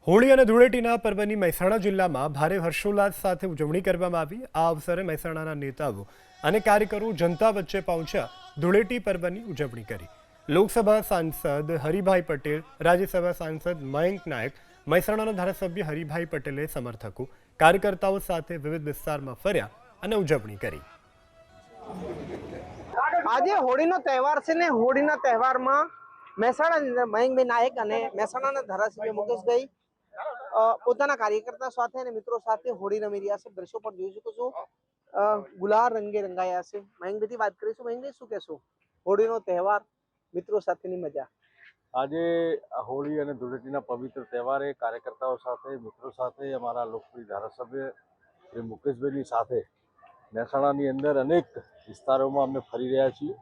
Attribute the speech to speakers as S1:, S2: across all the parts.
S1: હોળી અને ધૂળેટીના પર્વની મહેસાણા જિલ્લામાં ભારે હર્ષોલ્લાસ સાથે ઉજવણી કરવામાં આવી। આ અવસરે મહેસાણાના નેતાઓ અને કાર્યકરો જનતા વચ્ચે પહોંચ્યા ધૂળેટી પર્વની ઉજવણી કરી। લોકસભા સાંસદ હરિભાઈ પટેલ, રાજ્યસભા સાંસદ મયંક નાયક, મહેસાણાના ધારાસભ્ય હરિભાઈ પટેલે સમર્થકો કાર્યકર્તાઓ સાથે વિવિધ વિસ્તારમાં ફર્યા અને ઉજવણી કરી।
S2: આજે હોળીનો તહેવાર છે ને હોળીના તહેવારમાં મહેસાણા મયંકભાઈ નાયક અને મહેસાણાના ધારાસભ્ય મુકેશભાઈ પોતાના કાર્યકર્તા સાથે અને મિત્રો સાથે હોળી રમી રહ્યા છે। દ્રશ્યો પણ જોઈ શકો છો, ગુલાલ રંગે રંગાયા છે। મયંકભાઈથી વાત કરીશું। મયંકભાઈ, શું કહેશો? હોળીનો તહેવાર, મિત્રો સાથેની મજા।
S3: આજે હોળી અને ધૂળેટીના પવિત્ર તહેવારે કાર્યકર્તાઓ સાથે, મિત્રો સાથે, અમારા લોકપ્રિય ધારાસભ્ય શ્રી મુકેશભાઈની સાથે મહેસાણાની અંદર અનેક વિસ્તારોમાં અમે ફરી રહ્યા છીએ।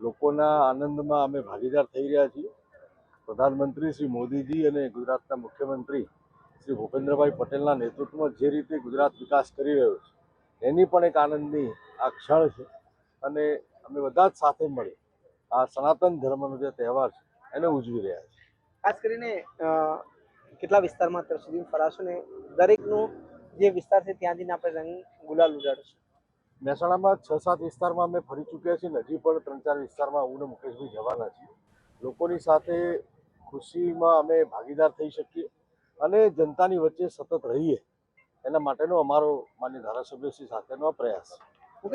S3: લોકોના આનંદમાં અમે ભાગીદાર થઈ રહ્યા છીએ। પ્રધાનમંત્રી શ્રી મોદીજી અને ગુજરાતના મુખ્યમંત્રી શ્રી ભૂપેન્દ્રભાઈ પટેલના નેતૃત્વમાં જે રીતે ગુજરાત વિકાસ કરી રહ્યો છે એની પણ એક આનંદની આ ક્ષણ છે અને અમે બધા જ સાથે મળી આ સનાતન ધર્મનો જે તહેવાર છે એને ઉજવી રહ્યા છીએ।
S2: ખાસ કરીને કેટલા વિસ્તારમાં અત્યાર સુધી ફરાશો ને દરેકનું જે વિસ્તાર છે ત્યાં જઈને આપણે રંગ ગુલાલ ઉડાડશું?
S3: મહેસાણામાં 6-7 વિસ્તારમાં અમે ફરી ચૂક્યા છીએ। હજી પણ 3-4 વિસ્તારમાં હું અને મુકેશભાઈ જવાના છીએ। લોકોની સાથે ખુશીમાં અમે ભાગીદાર થઈ શકીએ અને જનતાની વચ્ચે સતત રહીએ એના માટેનો અમારો માન્ય ધારાસભ્યશ્રી સાથેનો પ્રયાસ છે।